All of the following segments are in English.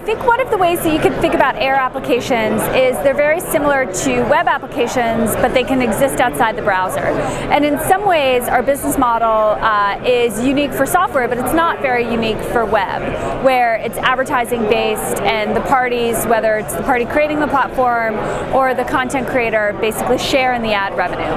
think one of the ways that you can think about AIR applications is they're very similar to web applications, but they can exist outside the browser. And in some ways, our business model is unique for software, but it's not very unique for web, where it's advertising based and the parties, whether it's the party creating the platform or the content creator, basically share in the ad revenue.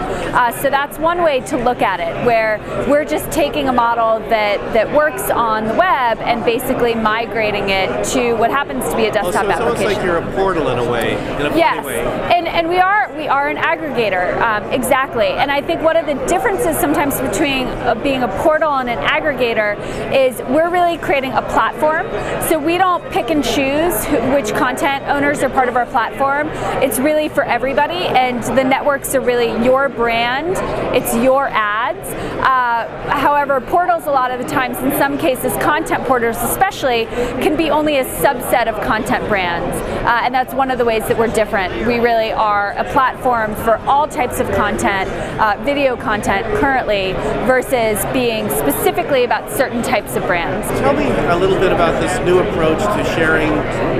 So that's one way to look at it, where we're just taking a model that works on the web and basically migrating it to what happens to be a desktop application. It's almost like you're a portal in a way, in a funny way. And we are an aggregator, exactly. And I think one of the differences sometimes between being a portal and an aggregator is we're really creating a platform. So we don't pick and choose which content owners are part of our platform. It's really for everybody, and the networks are really your brand. It's your ads. However, portals a lot of the times, in some cases, content portals especially, can be only a subset of content brands. And that's one of the ways that we're different. We really are a platform for all types of content, video content currently, versus being specifically about certain types of brands. Tell me a little bit about this new approach to sharing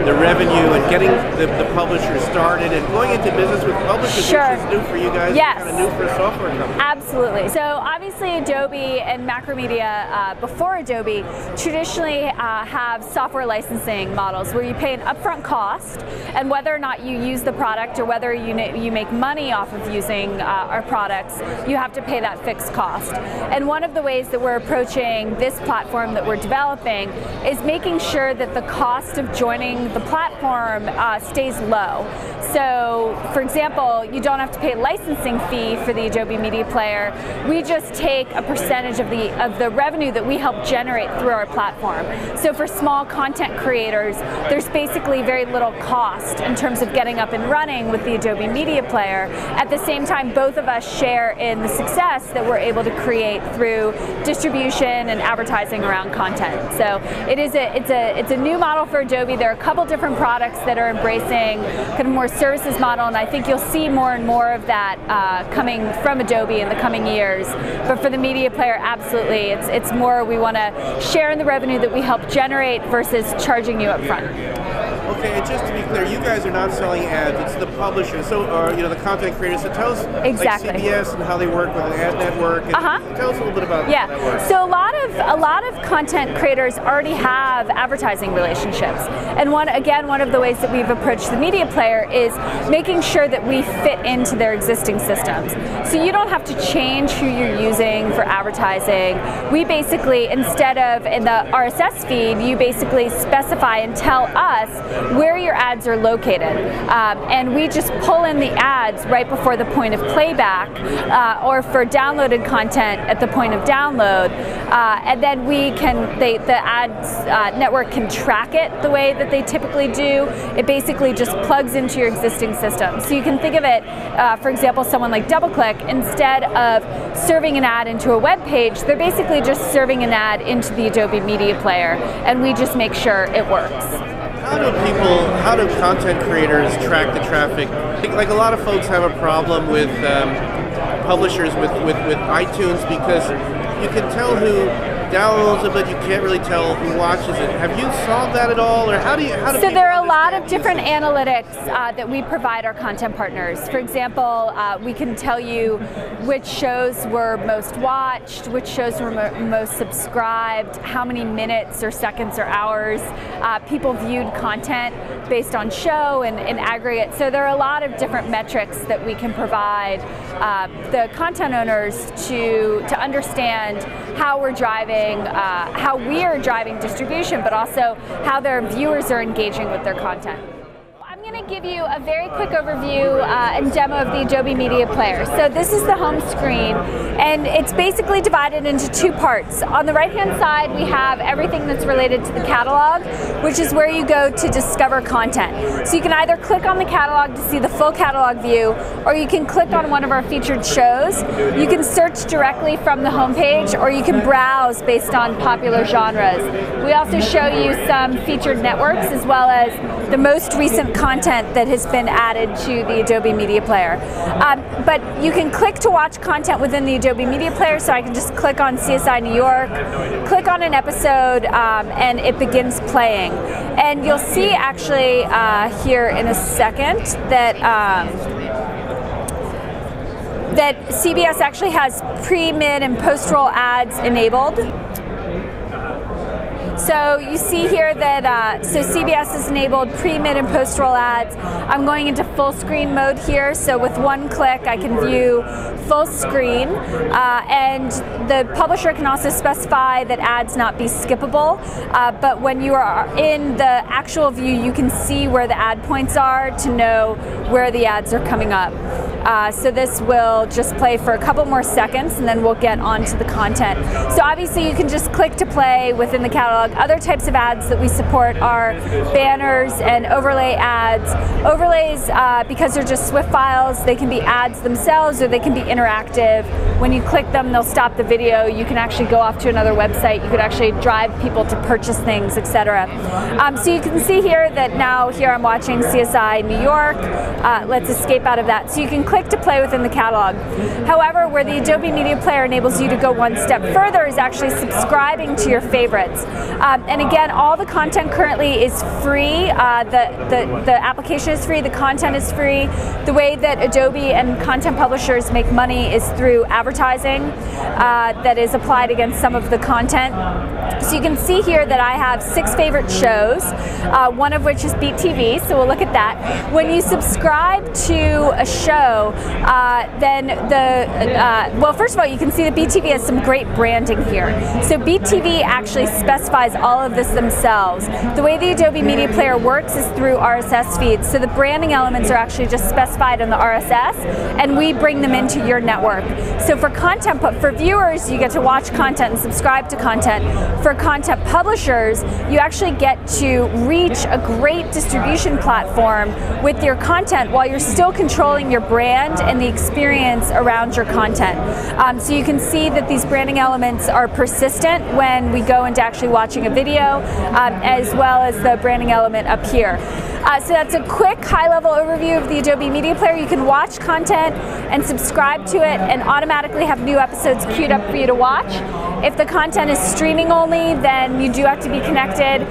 the revenue and getting the publisher started and going into business with publishers, Sure. which is new for you guys, Yes. kind of new for a software company. Absolutely. So obviously Adobe and Macromedia, before Adobe, traditionally have software licensing models where you pay an upfront cost, and whether or not you use the product or whether you make money off of using our products, you have to pay that fixed cost. And one of the ways that we're approaching this platform that we're developing is making sure that the cost of joining the platform stays low. So, for example, you don't have to pay a licensing fee for the Adobe Media Player. We just take a percentage of the revenue that we help generate through our platform. So for small content creators, there's basically very little cost in terms of getting up and running with the Adobe Media Player. At the same time, both of us share in the success that we're able to create through distribution and advertising around content. So it's a new model for Adobe. There are a couple different products that are embracing kind of more services model, and I think you'll see more and more of that coming from Adobe in the coming years. But for the Media Player, absolutely, it's more we want to share in the revenue that we help generate versus charging you up front. Okay, and just to be clear, you guys are not selling ads; it's the publisher, so the content creators. So tell us, exactly, like CBS and how they work with an ad network. And tell us a little bit about how that works. So a lot of content creators already have advertising relationships, and one of the ways that we've approached the Media Player is making sure that we fit into their existing systems. So you don't have to change who you're using for advertising. We basically, instead of in the RSS feed, you basically specify and tell us where your ads are located, and we just pull in the ads right before the point of playback, or for downloaded content at the point of download, and then the ads network can track it the way that they typically do. It basically just plugs into your existing system. So you can think of it, for example, someone like DoubleClick, instead of serving an ad into a web page, they're basically just serving an ad into the Adobe Media Player, and we just make sure it works. How do content creators track the traffic? Like a lot of folks have a problem with publishers with iTunes, because you can tell who downloads it, but you can't really tell who watches it. Have you solved that at all, or how do So there are a lot of different analytics that we provide our content partners. For example, we can tell you which shows were most watched, which shows were most subscribed, how many minutes or seconds or hours people viewed content based on show and in aggregate. So there are a lot of different metrics that we can provide the content owners to understand how we're driving, how we are driving distribution, but also how their viewers are engaging with their content. I'm going to give you a very quick overview and demo of the Adobe Media Player. So this is the home screen, and it's basically divided into two parts. On the right-hand side, we have everything that's related to the catalog, which is where you go to discover content. So you can either click on the catalog to see the full catalog view, or you can click on one of our featured shows. You can search directly from the homepage, or you can browse based on popular genres. We also show you some featured networks, as well as the most recent content content that has been added to the Adobe Media Player. But you can click to watch content within the Adobe Media Player, so I can just click on CSI New York, click on an episode, and it begins playing. And you'll see actually here in a second that that CBS actually has pre, mid, and post-roll ads enabled. So you see here that so CBS has enabled pre, mid, and post-roll ads. I'm going into full screen mode here, so with one click I can view full screen, and the publisher can also specify that ads not be skippable, but when you are in the actual view you can see where the ad points are to know where the ads are coming up. So this will just play for a couple more seconds and then we'll get on to the content. So obviously you can just click to play within the catalog. Other types of ads that we support are banners and overlay ads. Overlays, because they're just SWIFT files, they can be ads themselves or they can be interactive. When you click them, they'll stop the video. You can actually go off to another website. You could actually drive people to purchase things, etc. So you can see here that now here I'm watching CSI New York. Let's escape out of that. So you can click to play within the catalog. However, where the Adobe Media Player enables you to go one step further is actually subscribing to your favorites. And again, all the content currently is free. The application is free, the content is free. The way that Adobe and content publishers make money is through advertising that is applied against some of the content. So you can see here that I have 6 favorite shows, one of which is Beat TV, so we'll look at that. When you subscribe to a show, then well, first of all, you can see that Beat TV has some great branding here. So Beat TV actually specifies all of this themselves. The way the Adobe Media Player works is through RSS feeds, so the branding elements are actually just specified in the RSS, and we bring them into your network. So for content, for viewers, you get to watch content and subscribe to content. For content publishers, you actually get to reach a great distribution platform with your content while you're still controlling your brand and the experience around your content. So you can see that these branding elements are persistent when we go into actually watching a video, as well as the branding element up here. So that's a quick high-level overview of the Adobe Media Player. You can watch content and subscribe to it and automatically have new episodes queued up for you to watch. If the content is streaming only, then you do have to be connected,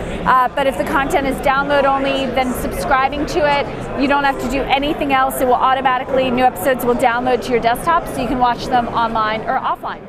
but if the content is download only, then subscribing to it, you don't have to do anything else. It will automatically, new episodes will download to your desktop so you can watch them online or offline.